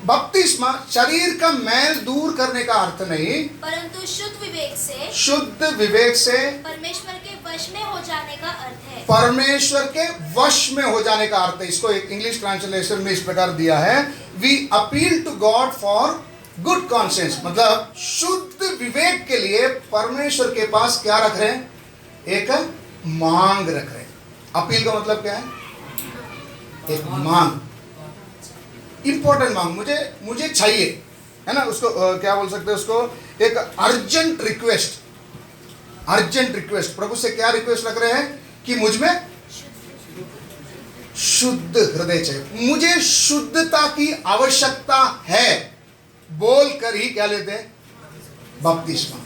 बपतिस्मा शरीर का मैल दूर करने का अर्थ नहीं, परंतु शुद्ध विवेक से परमेश्वर के वश में हो जाने का अर्थ है। परमेश्वर के वश में हो जाने का अर्थ है। इसको एक इंग्लिश ट्रांसलेशन में इस प्रकार दिया है, we appeal to God for good conscience. मतलब शुद्ध विवेक के लिए परमेश्वर के पास क्या रख रहे हैं? एक मांग रख रहे हैं। अपील का मतलब क्या है? एक मांग, इंपॉर्टेंट मांग, मुझे चाहिए, है ना। उसको क्या बोल सकते हैं? उसको एक अर्जेंट रिक्वेस्ट, अर्जेंट रिक्वेस्ट। प्रभु से क्या रिक्वेस्ट रख रहे हैं? कि मुझ में शुद्ध हृदय चाहिए, मुझे शुद्धता की आवश्यकता है, बोल कर ही क्या लेते हैं? बपतिस्मा।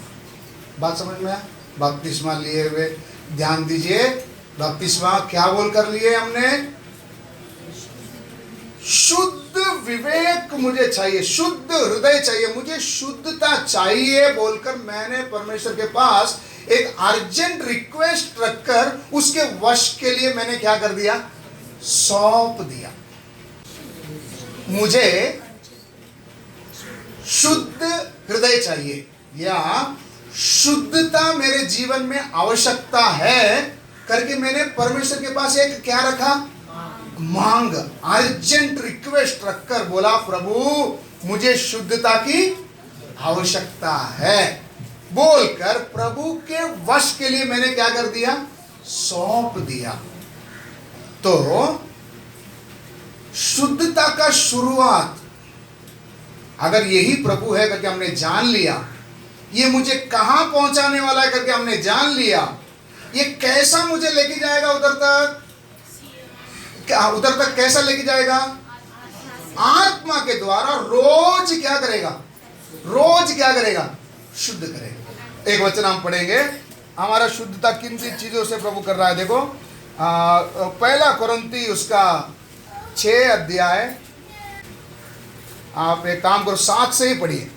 बात समझ में आया? बपतिस्मा लिए हुए, ध्यान दीजिए, बपतिस्मा क्या बोल कर लिए हमने? शुद्ध विवेक मुझे चाहिए, शुद्ध हृदय चाहिए, मुझे शुद्धता चाहिए बोलकर मैंने परमेश्वर के पास एक अर्जेंट रिक्वेस्ट रखकर उसके वश के लिए मैंने क्या कर दिया? सौंप दिया। मुझे शुद्ध हृदय चाहिए या शुद्धता मेरे जीवन में आवश्यकता है करके मैंने परमेश्वर के पास एक क्या रखा? मांग, अर्जेंट रिक्वेस्ट रखकर बोला, प्रभु मुझे शुद्धता की आवश्यकता है बोलकर प्रभु के वश के लिए मैंने क्या कर दिया? सौंप दिया। तो शुद्धता का शुरुआत अगर यही प्रभु है करके हमने जान लिया, ये मुझे कहां पहुंचाने वाला है करके हमने जान लिया, ये कैसा मुझे लेके जाएगा उधर तक? उधर तक कैसा लेके जाएगा? आत्मा के द्वारा रोज क्या करेगा? रोज क्या करेगा? शुद्ध करेगा। एक वचन हम पढ़ेंगे, हमारा शुद्धता किन किन चीजों से प्रभु कर रहा है। देखो पहला कुरिन्थी उसका 6 अध्याय, आप एक काम करो 7 से ही पढ़िए।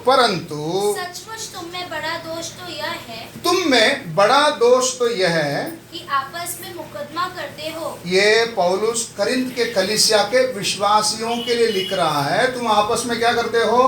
परंतु सचमुच तुम में बड़ा दोष तो यह है, तुम में बड़ा दोष तो यह है कि आपस में मुकदमा करते हो। ये पौलुस करिन्थ के कलीसिया के विश्वासियों के लिए लिख रहा है। तुम आपस में क्या करते हो?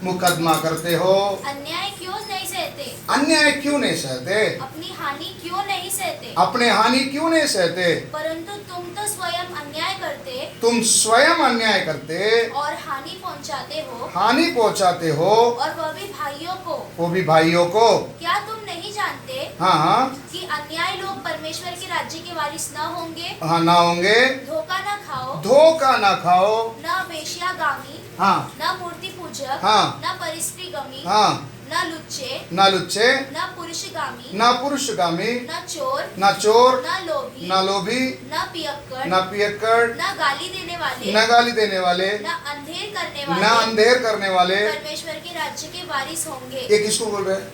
मुकदमा करते हो। अन्याय क्यों नहीं सहते? अन्याय क्यों नहीं सहते? अपनी हानि क्यों नहीं सहते? अपने हानि क्यों नहीं सहते? परंतु तुम तो स्वयं अन्याय करते, तुम स्वयं अन्याय करते और हानि पहुंचाते हो, हानि पहुंचाते हो, और वह भी भाइयों को। वो भी भाइयों को। क्या तुम नहीं जानते हाँ कि अन्याय लोग परमेश्वर के राज्य के वारिस न होंगे? हाँ, ना होंगे। धोखा न खाओ, धोखा ना खाओ, न वेश्यागामी, हाँ न मूर्ति पूजक, हाँ, न परिस्त्रीगमी, हाँ, न लुच्चे, ना लुच्चे, न पुरुषगामी, ना पुरुषगामी, न चोर, ना चोर, न लोभी, ना लोभी, न पियक्कड़, ना पियक्कड़, न गाली देने वाले, ना गाली देने वाले, न अंधेर करने ना वाले अंधेर करने वाले परमेश्वर के राज्य के वारिस होंगे। ये किसको बोल रहा है?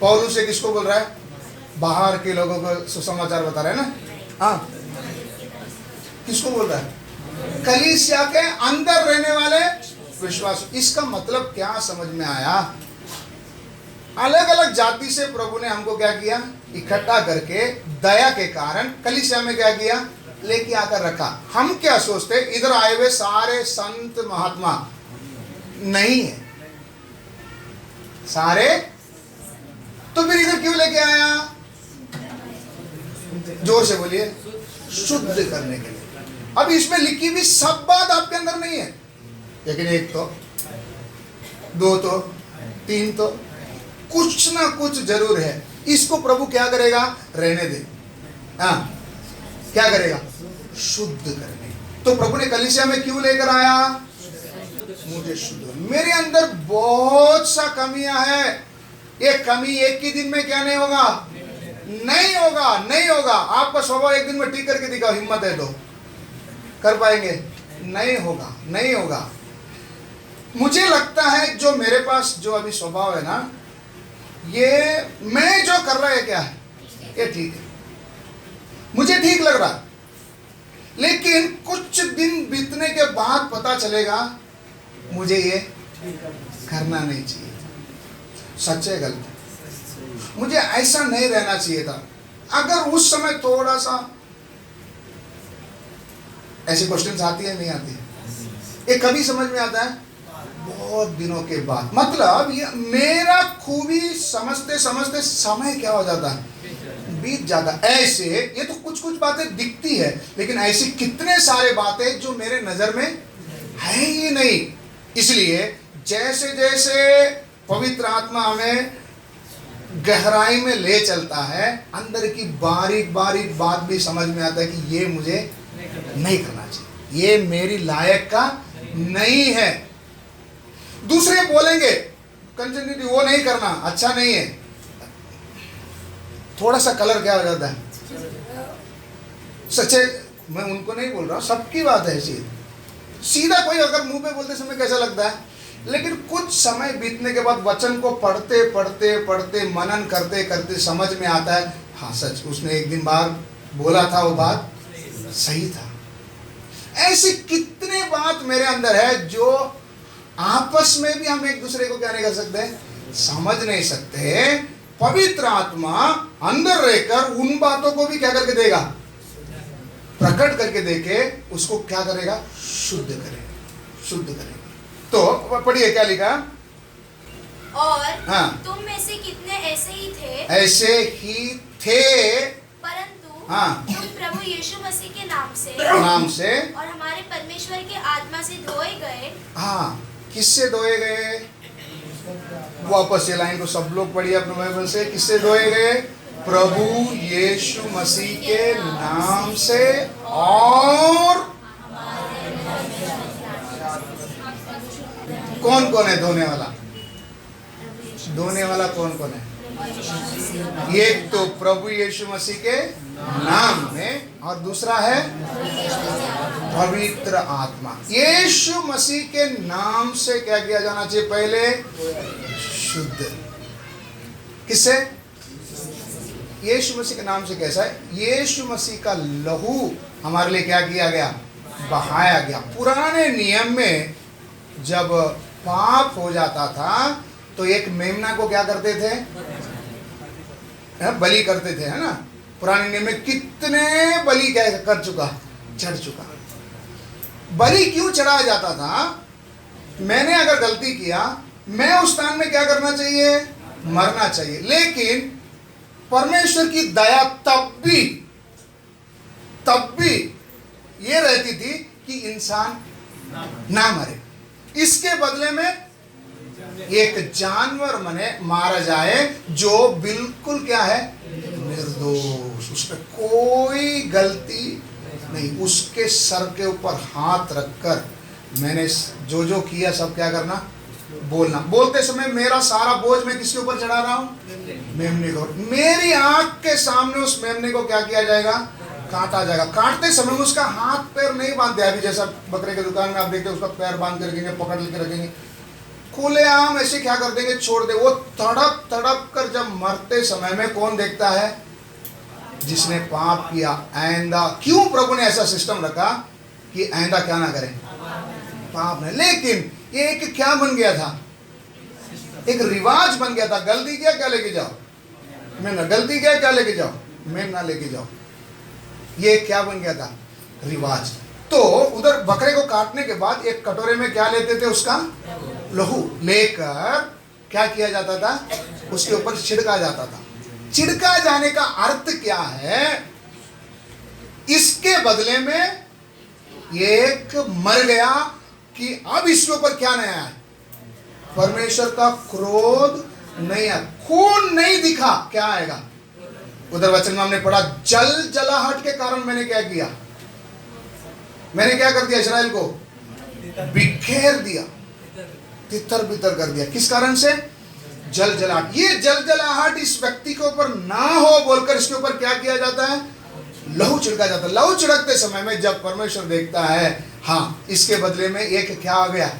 पौलुस से किसको बोल रहा है? बाहर के लोगों को सुसमाचार बता रहे हैं ना। हाँ, किसको बोल रहा है? कलीसिया के अंदर रहने वाले विश्वास। इसका मतलब क्या समझ में आया? अलग अलग जाति से प्रभु ने हमको क्या किया? इकट्ठा करके दया के कारण कलीसिया में क्या किया? लेके आकर रखा। हम क्या सोचते इधर आए हुए सारे संत महात्मा नहीं है सारे, तो फिर इधर क्यों लेके आया? जोर से बोलिए, शुद्ध करने के लिए। अब इसमें लिखी हुई सब बात आपके अंदर नहीं है, लेकिन एक तो, दो तो, तीन तो, कुछ ना कुछ जरूर है। इसको प्रभु क्या करेगा? रहने दे। हाँ, क्या करेगा? शुद्ध करने। तो प्रभु ने कलीसिया में क्यों लेकर आया? मुझे शुद्ध। मेरे अंदर बहुत सा कमियां है। ये कमी एक ही दिन में क्या नहीं होगा? नहीं होगा, नहीं होगा। आपका स्वभाव एक दिन में ठीक करके दिखाओ, हिम्मत है तो कर पाएंगे? नहीं होगा, नहीं होगा। मुझे लगता है जो मेरे पास जो अभी स्वभाव है ना, ये मैं जो कर रहा है क्या है, ये ठीक है, मुझे ठीक लग रहा है। लेकिन कुछ दिन बीतने के बाद पता चलेगा मुझे ये करना नहीं चाहिए। सच है, गलत है? मुझे ऐसा नहीं रहना चाहिए था। अगर उस समय थोड़ा सा ऐसे क्वेश्चंस आती है नहीं आती है? ये कभी समझ में आता है? बहुत दिनों के बाद। मतलब ये मेरा खूबी समझते समझते समय क्या हो जाता है, बीत जाता। ऐसे ये तो कुछ कुछ बातें दिखती है, लेकिन ऐसी कितने सारे बातें जो मेरे नजर में है ही नहीं। इसलिए जैसे जैसे पवित्र आत्मा हमें गहराई में ले चलता है, अंदर की बारीक बारीक बात भी समझ में आता है कि ये मुझे नहीं करना चाहिए, ये मेरी लायक का नहीं है। दूसरे बोलेंगे कंटिन्यूटी वो नहीं करना, अच्छा नहीं है, थोड़ा सा कलर क्या हो जाता है, सच्चे। मैं उनको नहीं बोल रहा, सबकी बात है ऐसी। सीधा कोई अगर मुंह पे बोलते समय कैसा लगता है, लेकिन कुछ समय बीतने के बाद वचन को पढ़ते पढ़ते पढ़ते मनन करते करते समझ में आता है, हाँ सच, उसने एक दिन बार बोला था, वो बात सही था। ऐसी कितने बात मेरे अंदर है जो आपस में भी हम एक दूसरे को क्या नहीं कर सकते, समझ नहीं सकते। पवित्र आत्मा अंदर रहकर उन बातों को भी क्या करके देगा, प्रकट करके देके उसको क्या करेगा, शुद्ध करेगा, शुद्ध करेगा। तो पढ़िए क्या लिखा, और हाँ, तुम में से कितने ऐसे ही थे, ऐसे ही थे, परंतु हाँ, तुम प्रभु यीशु मसीह के नाम से और हमारे परमेश्वर के आत्मा से धोए गए। हाँ, किससे धोए गए? वापस ये लाइन को सब लोग पढ़िए अपने बाइबल से। किससे धोए गए? प्रभु यीशु मसीह के नाम से। और कौन कौन है धोने वाला? धोने वाला कौन कौन है? एक तो प्रभु यीशु मसीह के नाम में, और दूसरा है पवित्र आत्मा। यीशु मसीह के नाम से क्या किया जाना चाहिए? पहले शुद्ध। किससे? यीशु मसीह के नाम से। कैसा है? यीशु मसीह का लहू हमारे लिए क्या किया गया? बहाया गया। पुराने नियम में जब पाप हो जाता था तो एक मेमना को क्या करते थे? बलि करते थे, है ना। पुराने नियम में कितने बलि क्या कर चुका, चढ़ चुका। बलि क्यों चढ़ाया जाता था? मैंने अगर गलती किया, मैं उस स्थान में क्या करना चाहिए? मरना चाहिए। लेकिन परमेश्वर की दया तब भी ये रहती थी कि इंसान ना मरे। इसके बदले में एक जानवर मारा जाए जो बिल्कुल क्या है? निर्दोष, उसमें कोई गलती नहीं। उसके सर के ऊपर हाथ रखकर मैंने जो किया सब क्या करना? बोलना। बोलते समय मेरा सारा बोझ मैं किसके ऊपर चढ़ा रहा हूँ? मेमने को। मेरी आंख के सामने उस मेमने को क्या किया जाएगा? काटा जाएगा। काटते समय उसका हाथ पैर नहीं बांधते। अभी जैसा बकरे की दुकान में आप देखते हैं, उसका पैर बांध के रखेंगे, पकड़ के रखेंगे, खुलेआम ऐसे क्या कर देंगे? छोड़ दे। वो तड़प तड़प कर जब मरते समय में कौन देखता है? जिसने पाप किया। आइंदा क्यों प्रभु ने ऐसा सिस्टम रखा कि आइंदा क्या ना करें? पाप नहीं। लेकिन ये एक क्या बन गया था? एक रिवाज बन गया था। गलती किया क्या लेके जाओ? मेमना। गलती किया क्या लेके जाओ? मेमना लेके जाओ। ये क्या बन गया था? रिवाज। तो उधर बकरे को काटने के बाद एक कटोरे में क्या लेते थे? उसका लहू लेकर क्या किया जाता था? उसके ऊपर छिड़का जाता था। छिड़का जाने का अर्थ क्या है? इसके बदले में एक मर गया कि अब इसके ऊपर क्या नया है? परमेश्वर का क्रोध नहीं है, खून नहीं दिखा। क्या आएगा? उधर वचन में हमने पढ़ा, जल जलाहट के कारण मैंने क्या किया? मैंने क्या कर दिया? इस्राएल को बिखेर दिया, तितर बितर कर दिया। किस कारण से? जल जलाहट। ये जल जलाहट इस व्यक्ति के ऊपर ना हो बोलकर इसके ऊपर क्या किया जाता है? लहू छिड़का जाता है। लहू छिड़कते समय में जब परमेश्वर देखता है, हाँ, इसके बदले में एक क्या आ गया?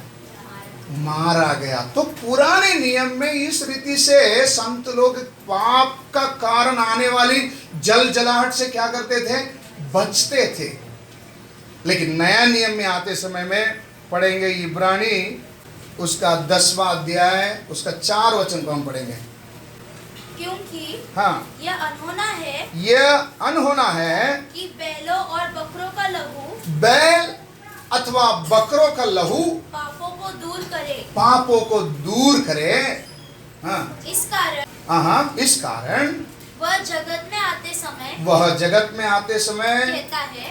मारा गया। तो पुराने नियम में इस रीति से संत लोग पाप का कारण आने वाली जल जलाहट से क्या करते थे? बचते थे। लेकिन नया नियम में आते समय में पढ़ेंगे इब्रानी उसका 10वां अध्याय, उसका 4 वचन को हम पढ़ेंगे। क्योंकि हाँ, यह अनहोना है यह अनहोना है कि बैलों और बकरों का लहू बैल अथवा बकरों का लहू पापों को दूर करे। पापों को दूर करे। हाँ, इस कारण हाँ, इस कारण वह जगत में आते समय वह जगत में आते समय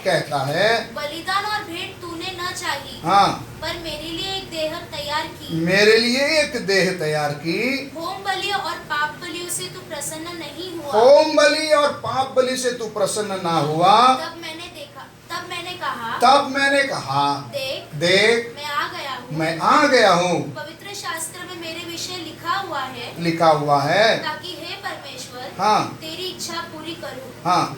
कहता है बलिदान और भेंट तूने न चाहिए, हाँ, पर मेरे लिए एक देह तैयार की। मेरे लिए एक देह तैयार की। होम बलि और पाप बलियों से तू प्रसन्न नहीं हुआ। होम बलि और पाप बलि से तू प्रसन्न ना हुआ। तब मैंने कहा देख मैं आ गया हूँ। पवित्र शास्त्र में मेरे विषय लिखा हुआ है ताकि हे परमेश्वर, हाँ, तेरी इच्छा पूरी करूँ। हाँ,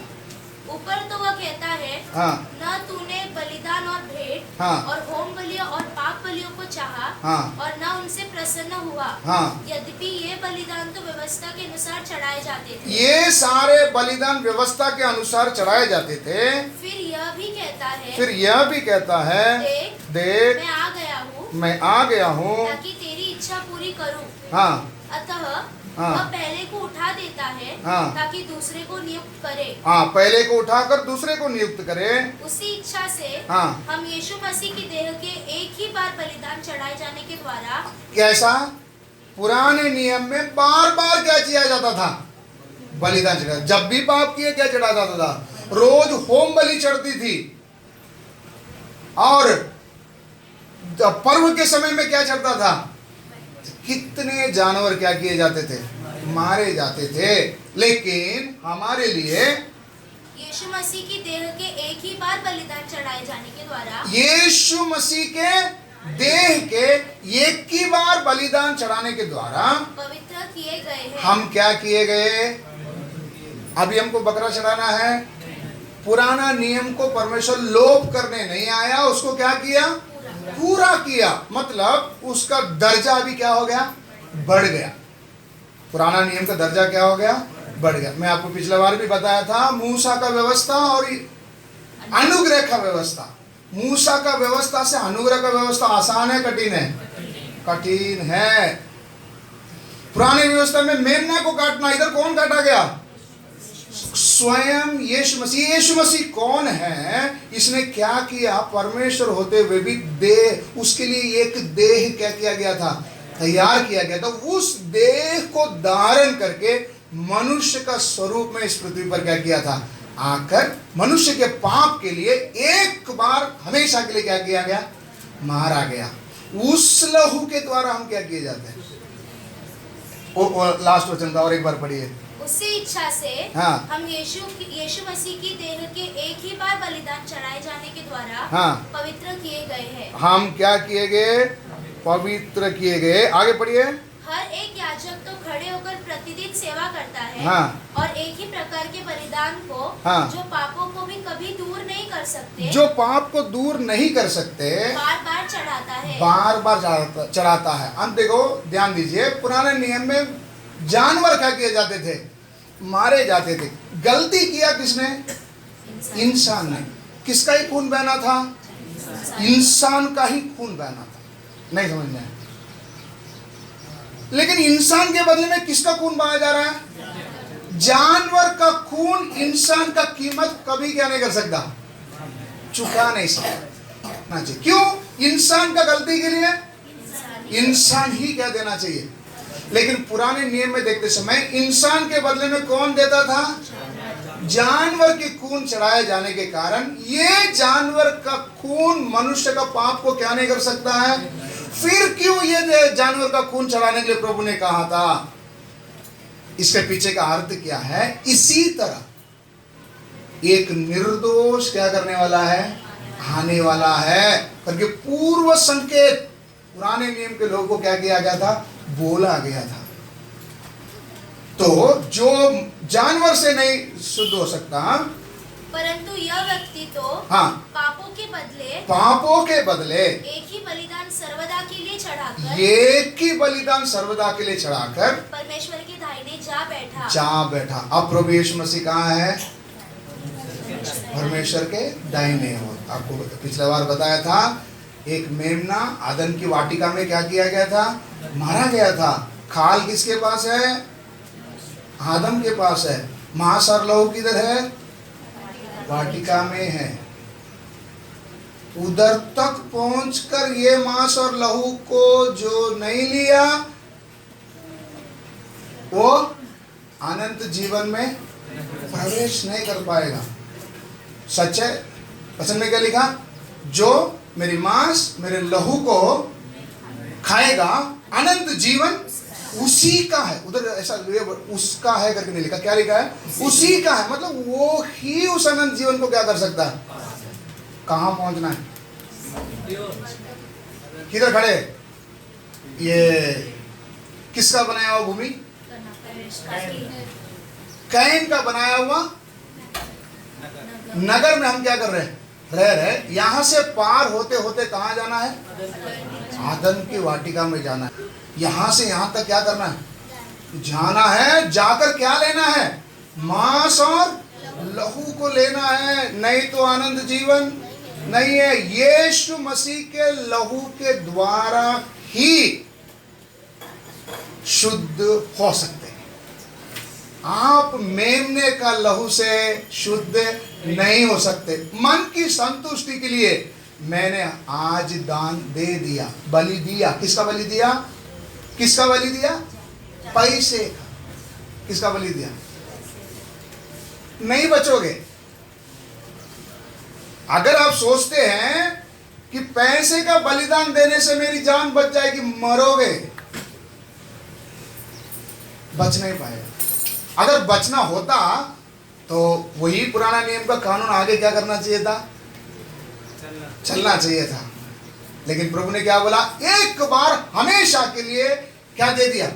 ऊपर तो वह कहता है हाँ, न तूने बलिदान और भेंट हाँ, और होम बलियों और पाप बलियों को चाहा, हाँ, और न उनसे प्रसन्न हुआ। हाँ, यद्यपि ये बलिदान तो व्यवस्था के अनुसार चढ़ाए जाते थे। ये सारे बलिदान व्यवस्था के अनुसार चढ़ाए जाते थे। फिर यह भी कहता है देख मैं आ गया हूँ ताकि तेरी इच्छा पूरी करूँ। हाँ, अतः हाँ, वह पहले को उठा देता है, हाँ, ताकि दूसरे को नियुक्त करे। हाँ, पहले को उठाकर दूसरे को नियुक्त करे। उसी इच्छा से हाँ, हम यीशु मसीह की देह के एक ही बार बलिदान चढ़ाए जाने के द्वारा। कैसा? पुराने नियम में बार बार क्या किया जाता था? बलिदान चढ़ा। जब भी पाप किए क्या चढ़ा जाता था? रोज होम बलि चढ़ती थी। और पर्व के समय में क्या चढ़ता था? कितने जानवर क्या किए जाते थे? मारे जाते थे। लेकिन हमारे लिए यीशु मसीह की देह के एक ही बार बलिदान चढ़ाए जाने के द्वारा, यीशु मसीह के देह के एक ही बार बलिदान चढ़ाने के द्वारा पवित्र किए गए हैं। हम क्या किए गए? अभी हमको बकरा चढ़ाना है। पुराना नियम को परमेश्वर लोप करने नहीं आया, उसको क्या किया? पूरा किया। मतलब उसका दर्जा अभी क्या हो गया? बढ़ गया। पुराना नियम का दर्जा क्या हो गया? बढ़ गया। मैं आपको पिछले बार भी बताया था, मूसा का व्यवस्था और अनुग्रह का व्यवस्था। मूसा का व्यवस्था से अनुग्रह का व्यवस्था आसान है, कठिन है? कठिन है। पुराने व्यवस्था में मेमना को काटना, इधर कौन काटा गया? स्वयं यीशु मसीह। यीशु मसीह कौन है? इसने क्या किया? परमेश्वर होते हुए भी देह, उसके लिए एक देह क्या किया गया था? तैयार किया गया था। उस देह को धारण करके मनुष्य का स्वरूप में इस पृथ्वी पर क्या किया था? आकर मनुष्य के पाप के लिए एक बार हमेशा के लिए क्या किया गया? मारा गया। उस लहू के द्वारा हम क्या किए जाते हैं? लास्ट वचन का और एक बार पढ़िए। उसी इच्छा से हाँ, हम यीशु मसीह की देह के एक ही बार बलिदान चढ़ाए जाने के द्वारा हाँ, पवित्र किए गए हैं। हम क्या किए गए? पवित्र किए गए। आगे पढ़िए। हर एक याजक तो खड़े होकर प्रतिदिन सेवा करता है, हाँ, और एक ही प्रकार के बलिदान को, हाँ, जो पापों को भी कभी दूर नहीं कर सकते, जो पाप को दूर नहीं कर सकते, बार बार चढ़ाता है। बार बार चढ़ाता है। अब देखो, ध्यान दीजिए, पुराने नियम में जानवर क्या किए जाते थे? मारे जाते थे। गलती किया किसने? इंसान ने। किसका ही खून बहना था? इंसान का ही खून बहना था। नहीं समझ में? लेकिन इंसान के बदले में किसका खून बहाया जा रहा है? जानवर का खून इंसान का कीमत कभी क्या नहीं कर सकता? चुका नहीं सकता। क्यों? इंसान का गलती के लिए इंसान ही क्या देना चाहिए। लेकिन पुराने नियम में देखते समय इंसान के बदले में कौन देता था? जानवर के खून चढ़ाए जाने के कारण ये जानवर का खून मनुष्य का पाप को क्या नहीं कर सकता है। फिर क्यों ये जानवर का खून चढ़ाने के लिए प्रभु ने कहा था? इसके पीछे का अर्थ क्या है? इसी तरह एक निर्दोष क्या करने वाला है? आने वाला है करके पूर्व संकेत पुराने नियम के लोगों को क्या किया गया था? बोला गया था। तो जो जानवर से नहीं शुद्ध हो सकता, परंतु यह व्यक्ति तो हाँ, पापों के बदले एक ही बलिदान सर्वदा के लिए चढ़ाकर परमेश्वर के दाहिने जा बैठा। अब प्रभु यीशु मसीह कहाँ है? परमेश्वर के दाहिने हो। आपको पिछला बार बताया था, एक मेमना आदम की वाटिका में क्या किया गया था? मारा गया था। खाल किसके पास है? आदम के पास है। मांस और लहू किधर है? वाटिका में है। उधर तक पहुंचकर ये मांस और लहू को जो नहीं लिया वो अनंत जीवन में प्रवेश नहीं कर पाएगा। सच है। वचन में क्या लिखा? जो मेरी मांस मेरे लहू को खाएगा अनंत जीवन उसी का है। उधर ऐसा उसका है करके नहीं लिखा। क्या लिखा है? उसी का है। मतलब वो ही उस अनंत जीवन को क्या कर सकता है? कहाँ पहुंचना है? किधर खड़े? ये किसका बनाया हुआ भूमि? कैन का बनाया हुआ नगर में हम क्या कर रहे हैं? रह रहे। यहां से पार होते होते कहाँ जाना है? आदम की वाटिका में जाना है। यहां से यहां तक क्या करना है? जाना है। जाकर क्या लेना है? मांस और लहू को लेना है। नहीं तो आनंद जीवन नहीं है। यीशु मसीह के लहू के द्वारा ही शुद्ध हो सकते हैं। आप मेमने का लहू से शुद्ध नहीं हो सकते। मन की संतुष्टि के लिए मैंने आज दान दे दिया, बलि दिया। किसका बलि दिया? किसका बलि दिया? पैसे का। किसका बलि दिया? नहीं बचोगे। अगर आप सोचते हैं कि पैसे का बलिदान देने से मेरी जान बच जाएगी, मरोगे। बच नहीं पाएगा। अगर बचना होता तो वही पुराना नियम का कानून आगे क्या करना चाहिए था? चलना चाहिए था। लेकिन प्रभु ने क्या बोला? एक बार हमेशा के लिए क्या दे दिया?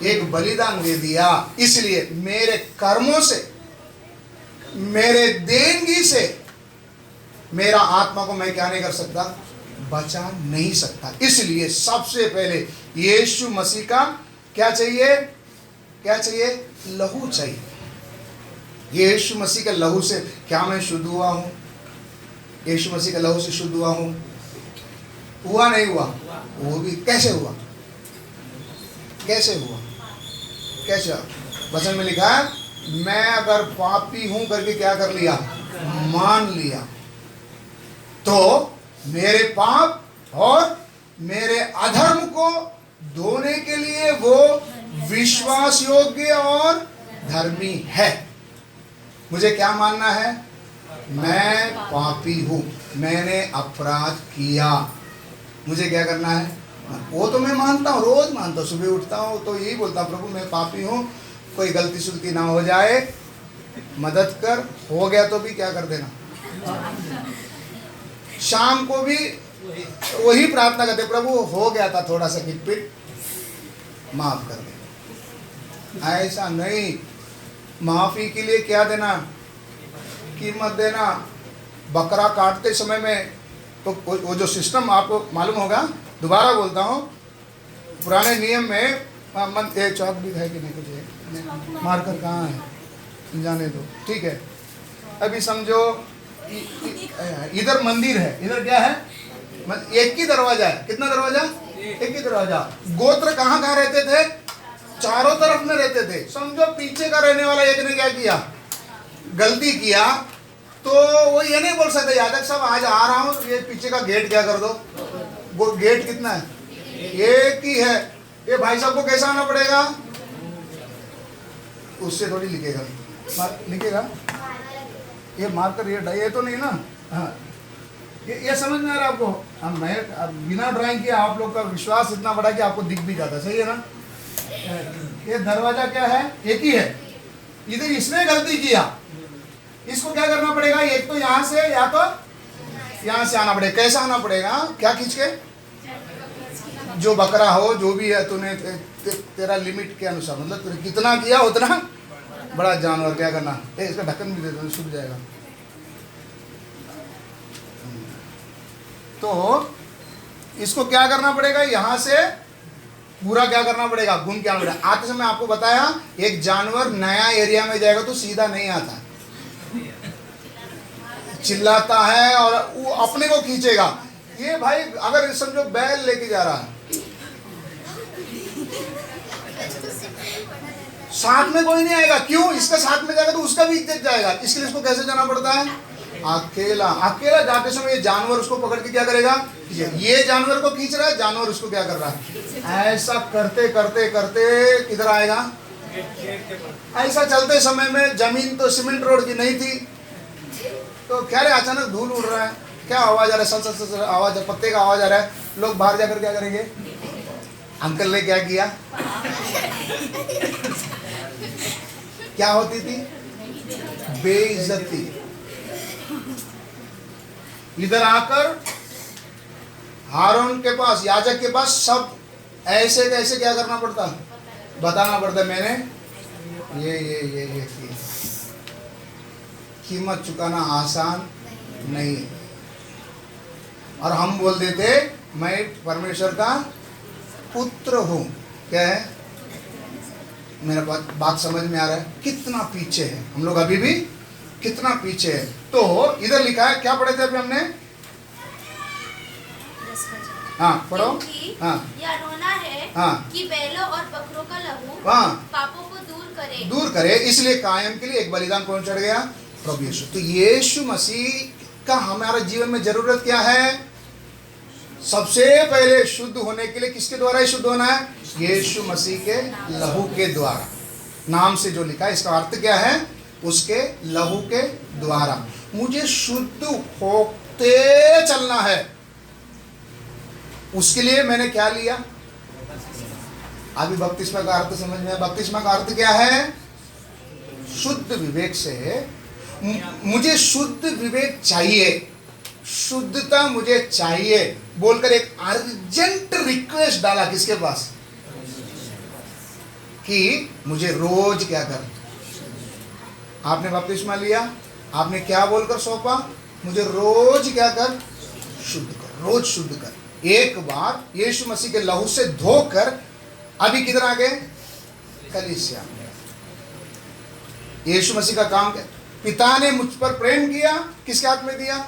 एक बलिदान दे दिया। इसलिए मेरे कर्मों से, मेरे देनगी से मेरा आत्मा को मैं क्या नहीं कर सकता? बचा नहीं सकता। इसलिए सबसे पहले यीशु मसीह का क्या चाहिए? क्या चाहिए? लहू चाहिए। यीशु मसीह के लहू से क्या मैं शुद्ध हुआ हूं? यीशु मसीह के लहू से शुद्ध हुआ हूं? हुआ नहीं हुआ? वो भी कैसे हुआ? कैसे हुआ? कैसे? वचन में लिखा है, मैं अगर पापी हूं करके क्या कर लिया? मान लिया, तो मेरे पाप और मेरे अधर्म को धोने के लिए वो विश्वास योग्य और धर्मी है। मुझे क्या मानना है? मैं पापी हूं, मैंने अपराध किया। मुझे क्या करना है? वो तो मैं मानता हूँ, रोज मानता हूँ। सुबह उठता हूँ तो यही बोलता हूँ, प्रभु मैं पापी हूँ, कोई गलती सुलती ना हो जाए, मदद कर। हो गया तो भी क्या कर देना। शाम को भी वही प्रार्थना करते, प्रभु हो गया था थोड़ा सा किटपिट, माफ कर दे। ऐसा नहीं। माफी के लिए क्या देना? कीमत देना। बकरा काटते समय में तो वो जो सिस्टम आपको मालूम होगा, दोबारा बोलता हूँ, पुराने नियम में चौक भी है कि नहीं? कुछ मार्कर कहाँ है? जाने दो, ठीक है। अभी समझो इधर मंदिर है, इधर क्या है? एक ही दरवाजा है। कितना दरवाजा? एक ही दरवाजा। गोत्र कहाँ कहाँ रहते थे? चारों तरफ में रहते थे। समझो पीछे का रहने वाला एक ने क्या किया? गलती किया, तो वो ये नहीं बोल सकते याजक साहब आज आ रहा हूँ, ये पीछे का गेट क्या कर दो। वो गेट कितना है? एक ही है। ये भाई साहब को कैसा आना पड़ेगा? उससे थोड़ी लिखेगा, लिखेगा ये मार्कर, ये तो नहीं ना। हाँ, ये समझ में आ रहा है आपको? हम मैं बिना ड्राइंग किए आप लोग का विश्वास इतना बड़ा कि आपको दिख भी जाता है। सही है ना? ये दरवाजा क्या है? एक ही है। इधर इसने गलती किया, इसको क्या करना पड़ेगा? एक तो यहाँ से या तो यहाँ से आना पड़ेगा। कैसा आना पड़ेगा? क्या खींच के? जो बकरा हो, जो भी है, तूने तेरा लिमिट के अनुसार, मतलब तूने कितना किया उतना बड़ा जानवर क्या करना। इसका ढक्कन भी दे दो, सूख जाएगा। तो इसको क्या करना पड़ेगा? यहाँ से पूरा क्या करना पड़ेगा? घूम के आना पड़ेगा। आते समय आपको बताया, एक जानवर नया एरिया में जाएगा तो सीधा नहीं आता, चिल्लाता है और वो अपने को खींचेगा। ये भाई अगर समझो बैल लेके जा रहा है, साथ में कोई नहीं आएगा। क्यों? इसका साथ में जाएगा तो उसका भी इज्जत जाएगा। इसके लिए इसको कैसे जाना पड़ता है? अकेला। अकेला जाते समय ये जानवर उसको पकड़ के क्या करेगा? ये जानवर को खींच रहा है, जानवर उसको क्या कर रहा है? ऐसा करते करते करते किधर आएगा? ऐसा चलते समय में जमीन तो सीमेंट रोड की नहीं थी, तो क्या रे अचानक धूल उड़ रहा है, क्या आवाज आ रहा है? सल सल सल आवाज, पत्ते का आवाज आ रहा है। लोग बाहर जाकर क्या करेंगे? अंकल ने क्या किया? क्या होती थी? बेइज्जती। इधर आकर हारून के पास, याजक के पास सब ऐसे कैसे क्या करना पड़ता? बताना पड़ता मैंने ये किया। कीमत चुकाना आसान नहीं है। और हम बोल देते मैं परमेश्वर का पुत्र हूं। क्या है? मेरा बात समझ में आ रहा है? कितना पीछे है हम लोग, अभी भी कितना पीछे है। तो इधर लिखा है, क्या पढ़े थे अभी हमने? हाँ पढ़ो। हाँ यह रोना है कि बैलों और बकरों का लहू पापों को दूर करे, इसलिए कायम के लिए एक बलिदान कौन चढ़ गया? प्रभु यीशु। तो यीशु मसीह का हमारे जीवन में जरूरत क्या है? सबसे पहले शुद्ध होने के लिए किसके द्वारा ही शुद्ध होना है? यीशु मसीह के लहू के द्वारा। नाम से जो लिखा है इसका अर्थ क्या है? उसके लहू के द्वारा मुझे शुद्ध होते चलना है। उसके लिए मैंने क्या लिया? अभी बपतिस्मा का अर्थ समझ में आया? बपतिस्मा का अर्थ क्या है? शुद्ध विवेक से मुझे शुद्ध विवेक चाहिए, शुद्धता मुझे चाहिए बोलकर एक अर्जेंट रिक्वेस्ट डाला किसके पास? कि मुझे रोज क्या कर। आपने बपतिस्मा लिया, आपने क्या बोलकर सौंपा? मुझे रोज क्या कर? शुद्ध कर, रोज शुद्ध कर। एक बार यीशु मसीह के लहू से धोकर अभी किधर आ गए? कलीसिया। यीशु मसीह का काम क्या? पिता ने मुझ पर प्रेम किया, किसके हाथ में दिया?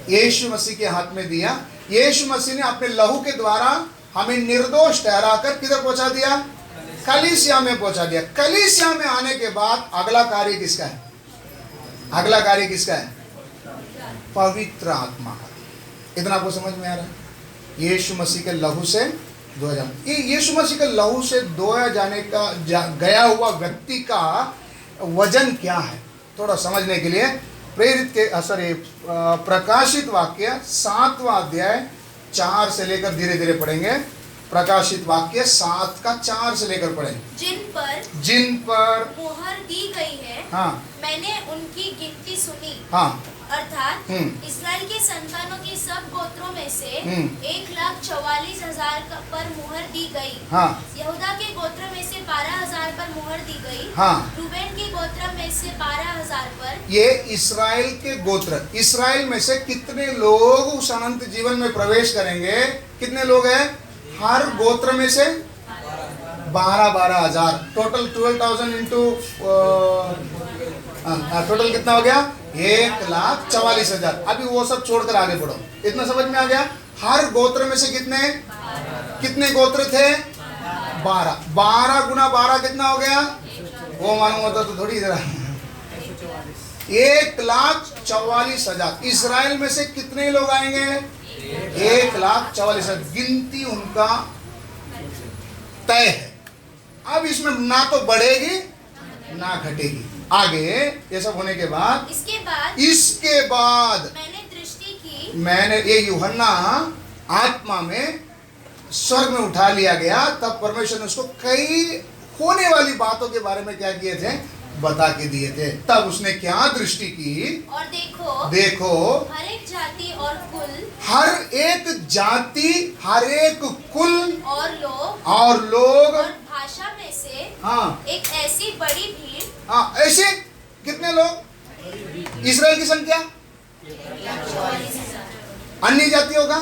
यीशु मसीह के हाथ में दिया। यीशु मसीह ने अपने लहू के द्वारा हमें निर्दोष ठहराकर किधर पहुंचा दिया? कलीसिया में पहुंचा दिया। कलीसिया में आने के बाद अगला कार्य किसका है? अगला कार्य किसका है? पवित्र आत्मा का। इतना आपको समझ में आ रहा है? यीशु मसीह के लहू से धोया जाना। ये यीशु मसीह के लहू से धोया जाने का गया हुआ व्यक्ति का वजन क्या है, थोड़ा समझने के लिए प्रेरित के प्रकाशित वाक्य 7वां अध्याय 4 से लेकर धीरे धीरे पढ़ेंगे। प्रकाशित वाक्य 7 का 4 से लेकर पढ़ेंगे। जिन पर मोहर दी गई है, मैंने उनकी गिनती सुनी। अर्थात इस्राएल के संतानों के सब गोत्रों में से 1,44,000 पर मुहर दी गई। यहूदा के गोत्र में से 12,000 पर मुहर दी गई। रूबेन के गोत्र में से 12,000 पर। ये इस्राएल के गोत्र। इस्राएल में से कितने लोग उस अनंत जीवन में प्रवेश करेंगे? कितने लोग हैं? हर गोत्र में से 12,000। टोटल 12,000 इंटू टोटल कितना हो गया? 1,44,000। अभी वो सब छोड़कर आगे बढ़ो। इतना समझ में आ गया? हर गोत्र में से कितने गोत्र थे? 12। 12 गुना 12 कितना हो गया? वो मालूम होता तो थोड़ी इधर 1,44,000। इस्राएल में से कितने लोग आएंगे? 1,44,000। गिनती उनका तय है। अब इसमें ना तो बढ़ेगी ना घटेगी। आगे ये सब होने के बाद इसके बाद मैंने ये यूहन्ना आत्मा में स्वर्ग में उठा लिया गया। तब परमेश्वर ने उसको कई होने वाली बातों के बारे में क्या किए थे? बता के दिए थे। तब उसने क्या दृष्टि की? और देखो हर एक जाति और कुल, हर एक जाति, हर एक कुल और लोग और भाषा में से एक ऐसी बड़ी भीड़। ऐसे कितने लोग? इस्राएल की संख्या अन्य जातियों का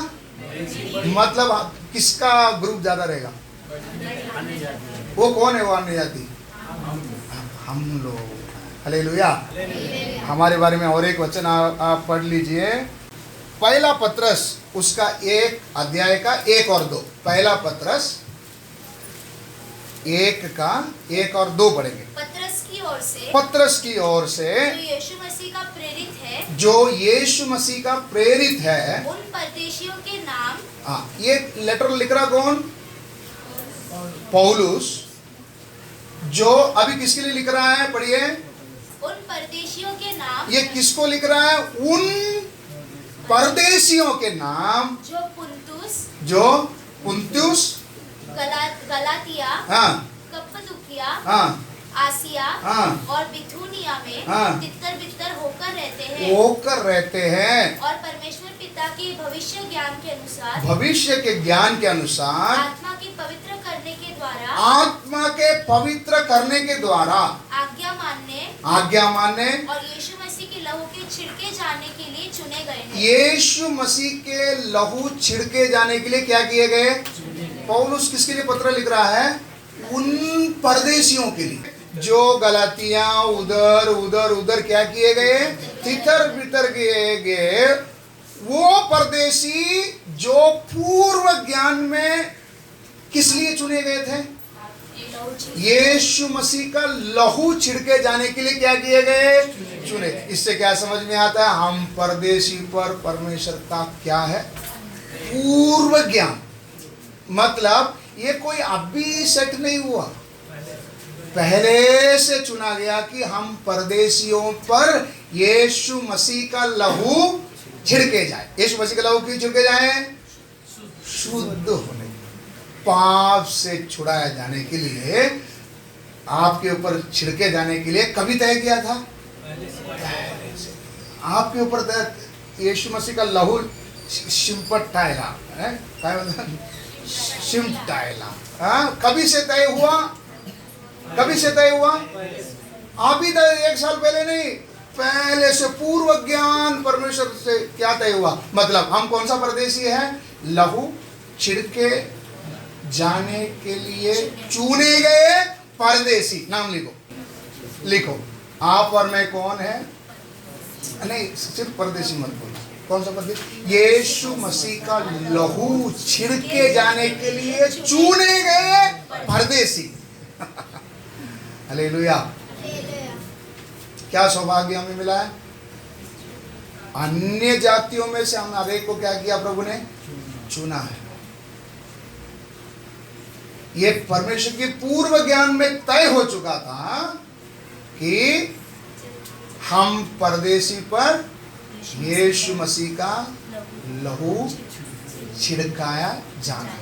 मतलब किसका ग्रुप ज्यादा रहेगा? वो कौन है? वो अन्य जाति हम लोग। हालेलुया। हमारे बारे में और एक वचन आप पढ़ लीजिए। पहला पत्रस उसका 1 अध्याय का 1 और 2। पहला पत्रस एक का एक और दो पढ़ेंगे। पतरस की ओर से, पतरस की ओर से जो यीशु मसीह का प्रेरित है, जो यीशु मसीह का प्रेरित है। उन परदेशियों के नाम, हाँ, ये लेटर लिख रहा कौन? पौलुस। जो अभी किसके लिए लिख रहा है, पढ़िए। उन परदेशियों के नाम, ये किसको लिख रहा है? उन परदेशियों के नाम जो पुंतुस, जो पुंतुस, गलातिया, हाँ कप्पदुकिया, हाँ आसिया हाँ और बिथुनिया में हाँ। तितर बितर होकर रहते हैं, होकर रहते हैं, और परमेश्वर पिता के भविष्य ज्ञान के अनुसार, भविष्य के ज्ञान के अनुसार, आत्मा के पवित्र करने के द्वारा, आत्मा के पवित्र करने के द्वारा, आज्ञा मानने और यीशु मसीह के लहू के छिड़के जाने के लिए चुने गए हैं। यीशु मसीह के लहू छिड़के जाने के लिए क्या किए गए? पौलुस किसके लिए पत्र लिख रहा है? उन परदेशियों के लिए जो गलातिया उधर उधर उधर क्या किए गए? तितर बितर किए गए। वो परदेशी जो पूर्व ज्ञान में किस लिए चुने गए थे? यीशु मसीह का लहू छिड़के जाने के लिए क्या किए गए? चुने। इससे क्या समझ में आता है? हम परदेशी पर परमेश्वर का क्या है? पूर्व ज्ञान। मतलब ये कोई अभी सेट नहीं हुआ, पहले से चुना गया कि हम परदेशियों पर यीशु मसीह का लहू छिड़के जाए। यीशु मसीह का लहू क्यों छिड़के जाए? शुद्ध होने, पाप से छुड़ाया जाने के लिए, आपके ऊपर छिड़के जाने के लिए। कभी तय किया था? पहले से आपके ऊपर तय। यीशु मसीह का लहू शिंपटायला है, क्या मतलब? शिंपटायला। हाँ, कभी से तय हुआ? कभी से तय हुआ? आप ही तय, एक साल पहले नहीं, पहले से पूर्व ज्ञान परमेश्वर से क्या तय हुआ। मतलब हम कौन सा परदेशी है? लहू छिड़के जाने के लिए चुने गए परदेशी। नाम लिखो, लिखो। आप और मैं कौन है? नहीं, सिर्फ परदेशी मत बोलो। कौन सा परदेशी? यीशु मसीह का लहू छिड़के जाने के लिए चुने गए परदेशी। हालेलुया। क्या सौभाग्य हमें मिला है। अन्य जातियों में से हम हर एक को क्या किया? प्रभु ने चुना है। ये परमेश्वर की पूर्व ज्ञान में तय हो चुका था कि हम परदेशी पर यीशु मसीह का लहू छिड़काया जाना।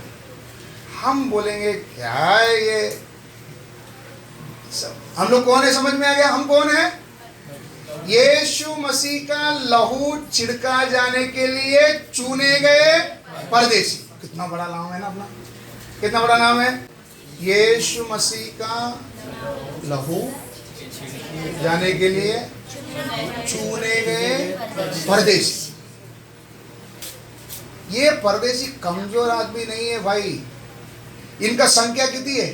हम बोलेंगे क्या है ये सब? हम लोग कौन है? समझ में आ गया हम कौन है? यीशु मसीह का लहू छिड़का जाने के लिए चुने गए परदेशी। कितना बड़ा नाम है ना अपना, कितना बड़ा नाम है। यीशु मसीह का लहू जाने के लिए चुने गए परदेशी। ये परदेशी कमजोर आदमी नहीं है भाई। इनका संख्या कितनी है?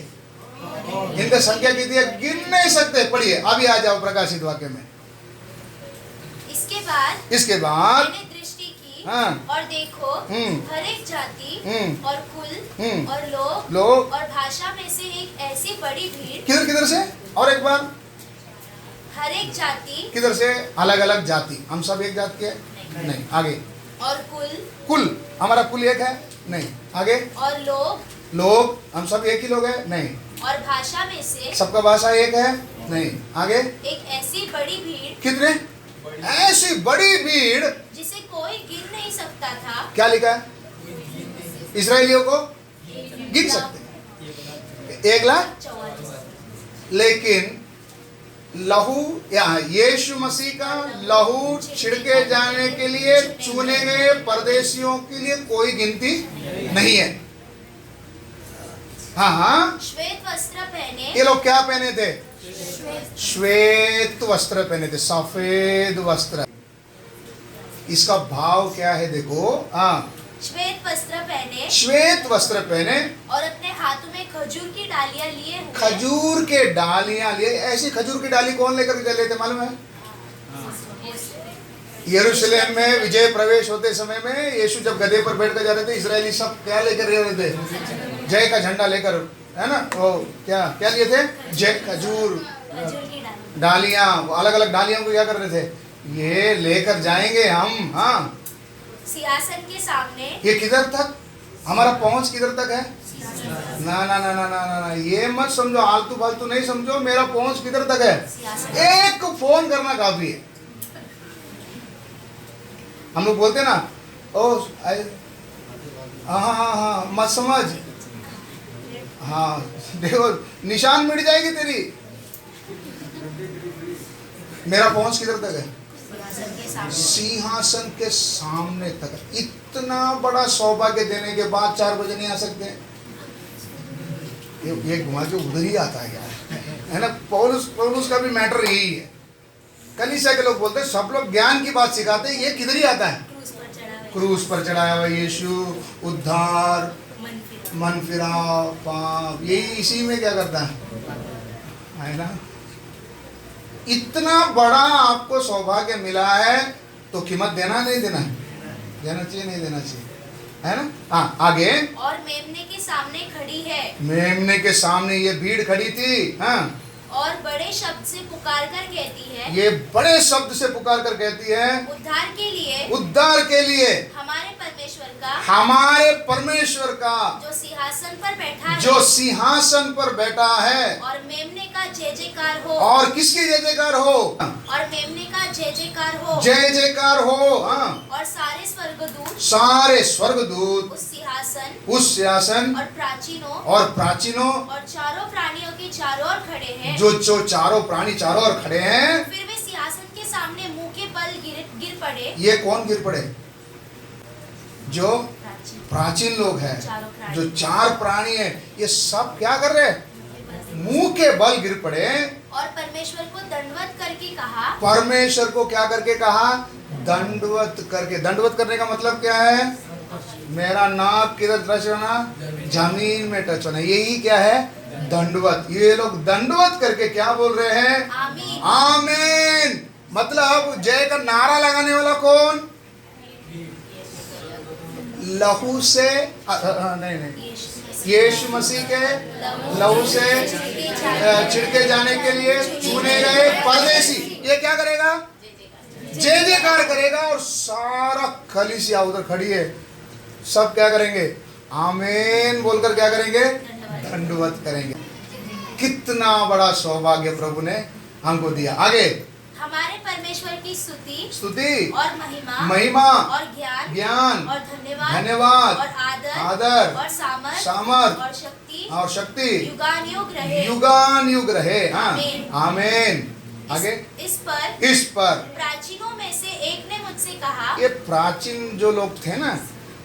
इनका संख्या कितनी है? गिन नहीं सकते। पढ़िए, अभी आ जाओ प्रकाशित वाक्य में। इसके बाद मैंने दृष्टि की, हाँ। और देखो, हर एक जाति और कुल और लोग और भाषा में से एक ऐसी बड़ी भीड़। किधर किधर से? और एक बार, हर एक जाति किधर से? अलग अलग जाति। हम सब एक जाति के? नहीं। आगे, और कुल हमारा कुल एक है? नहीं। आगे, और लोग हम सब एक ही लोग हैं? नहीं। और भाषा में से सबका भाषा एक है? नहीं। आगे, एक ऐसी बड़ी भीड़। कितने? ऐसी बड़ी भीड़ जिसे कोई गिन नहीं सकता था। क्या लिखा है? इस्राएलियों को गिन सकते 1,44,000। लेकिन लहू या यीशु मसीह का लहू छिड़के जाने के लिए चुने गए परदेशियों के लिए कोई गिनती नहीं है। हाँ हाँ, श्वेत वस्त्र पहने। ये लोग क्या पहने थे? श्वेत वस्त्र पहने थे, सफेद वस्त्र। इसका भाव क्या है देखो। हाँ, श्वेत वस्त्र पहने, श्वेत वस्त्र पहने और अपने हाथों में खजूर की डालियां लिए हुए। खजूर के डालियां लिए। ऐसी खजूर की डाली कौन लेकर चले थे मालूम है? यरूशलेम में विजय प्रवेश होते समय में यीशु जब गधे पर बैठकर जा रहे थे, इजरायली सब क्या लेकर जा रहे थे? जय का झंडा लेकर है ना, वो क्या क्या लिए थे, खजूर खजूर की डाली। डालियां, अलग अलग डालियों को क्या कर रहे थे, ये लेकर जाएंगे हम। हाँ, सिंहासन के सामने। ये किधर तक, हमारा पहुंच किधर तक है? सिंहासन। ना ना ना ना ना ना ना, ये मत समझो, आलतू फालतू नहीं समझो, मेरा पहुंच किधर तक है? सिंहासन। एक फोन करना काफी है। हम लोग बोलते हैं ना, ओ हाँ हाँ हाँ हाँ, मत समझ, हाँ देखो निशान मिट जाएगी तेरी। मेरा पहुंच किधर तक है? सिंहासन के सामने। सिंहासन के सामने तक। इतना बड़ा सौभाग्य देने के बाद 4 बजे नहीं आ सकते? ये घुमा के उधर ही आता है यार, है ना। पौलुस का भी मैटर यही है। कलीसिया के लोग बोलते हैं सब लोग ज्ञान की बात सिखाते हैं, ये किधर ही आता है? क्रूस पर चढ़ा हुआ। क्रूस पर चढ़ाया हुआ यीशु, उद्धार, मन फिरा। मन फिराव, पाप, यही इसी में क्या करता है ना। इतना बड़ा आपको सौभाग्य मिला है तो कीमत देना नहीं देना, देना चाहिए नहीं देना चाहिए, है ना। हाँ आगे, और मेमने के सामने खड़ी है। मेमने के सामने ये भीड़ खड़ी थी। हाँ, और बड़े शब्द से पुकार कर कहती है। ये बड़े शब्द से पुकार कर कहती है, उद्धार के लिए। उद्धार के लिए हमारे परमेश्वर का। हमारे परमेश्वर का, जो सिंहासन पर बैठा है। जो सिंहासन पर बैठा है। और मेमने का जय जयकार हो। और किसकी जय जयकार हो? और मेमने का जय जयकार हो। जय जयकार हो। हाँ, और सारे स्वर्गदूत। सारे स्वर्गदूत उस सिंहासन। उस सिंहासन और प्राचीनों। और चारों प्राणियों के चारों ओर खड़े हैं। जो चारों प्राणी चारों ओर खड़े हैं। फिर वे सिंहासन के सामने मुंह के बल गिर पड़े। ये कौन गिर पड़े? जो प्राचीन। प्राचीन लोग हैं, चारों प्राणी। जो 4 प्राणी हैं, ये सब क्या कर रहे हैं? मुंह के बल गिर पड़े। और परमेश्वर को दंडवत करके कहा। परमेश्वर को क्या करके कहा? दंडवत करके। दंडवत करने का मतलब क्या है? मेरा नाक किधर टच होना? जमीन में टच होना, यही क्या है? दंडवत। ये लोग दंडवत करके क्या बोल रहे हैं? आमीन। आमीन। मतलब जय का नारा लगाने वाला कौन? लहू से नहीं, यीशु मसीह के लहू से छिड़के जाने के लिए चुने गए परदेसी। ये क्या करेगा? जय जयकार करेगा। और सारा कलीसिया उधर खड़ी है, सब क्या करेंगे? आमीन बोलकर क्या करेंगे? दंडवत करेंगे। कितना बड़ा सौभाग्य प्रभु ने हमको दिया। आगे, हमारे परमेश्वर की स्तुति और महिमा और ज्ञान और धन्यवाद और आदर और सामर्थ और शक्ति युगान युग रहे। हाँ, आमीन। आमीन। आगे, इस पर प्राचीनों में से एक ने मुझसे कहा। ये प्राचीन जो लोग थे ना,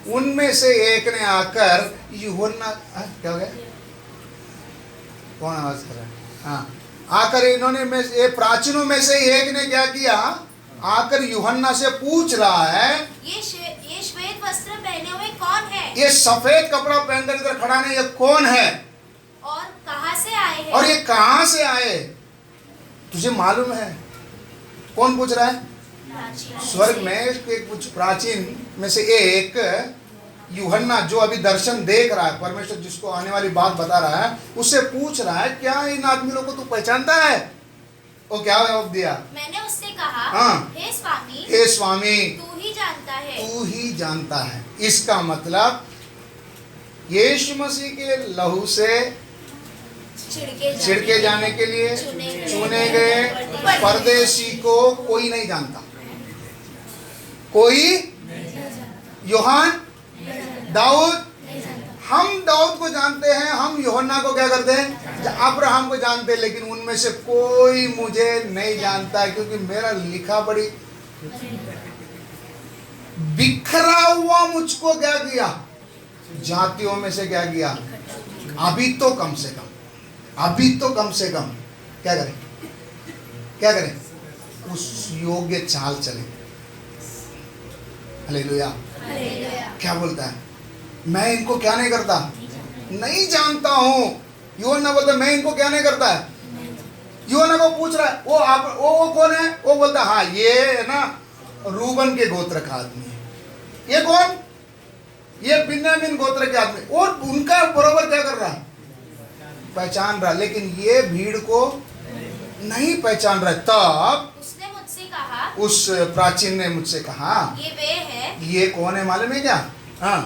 उनमें से एक ने आकर यूहन्ना, क्या हो गया? कौन आवाज कर रहा है? हाँ, आकर इन्होंने में ये प्राचीनों में से एक ने क्या किया? आकर यूहन्ना से पूछ रहा है, ये श्वेत वस्त्र पहने हुए कौन है? ये सफेद कपड़ा पहनकर इधर खड़ा नहीं, ये कौन है? और कहां से आए हैं? और ये कहां से आए? तुझे मालूम है? कौन पूछ रहा है? प्राचीन। स्वर्ग में के कुछ प्राचीन में से एक यूहन्ना, जो अभी दर्शन देख रहा है, परमेश्वर जिसको आने वाली बात बता रहा है, उससे पूछ रहा है, क्या इन आदमियों को तू पहचानता है? वो क्या जवाब दिया? मैंने उससे कहा, हाँ। हे स्वामी तू ही जानता है। तू ही जानता है। इसका मतलब यीशु मसीह के लहू से छिड़के जाने के लिए चुने गए परदेसी को कोई नहीं जानता। कोई? यूहन्ना, दाऊद, हम दाऊद को जानते हैं, हम यूहन्ना को क्या करते हैं? अब्राहम को जानते हैं, लेकिन उनमें से कोई मुझे नहीं जानता है, क्योंकि मेरा लिखा बड़ी बिखरा हुआ मुझको क्या किया? जातियों में से क्या किया? अभी तो कम से कम क्या करें? उस योग्य चाल चले। हालेलुया। क्या बोलता है? मैं इनको क्या नहीं करता? नहीं जानता हूं। यूहन्ना बोलता मैं इनको क्या नहीं करता है? यूहन्ना को पूछ रहा है, वो कौन है? वो बोलता हाँ, ये है ना रूबन के गोत्र का आदमी है। ये कौन? ये बिन्यामीन गोत्र के आदमी। और उनका बरोबर क्या कर रहा है? पहचान रहा, लेकिन ये भीड़ को नहीं पहचान रहा। तब उसने मुझसे कहा, उस प्राचीन ने मुझसे कहा, ये वे है ये कौन है मालूम है क्या? हाँ,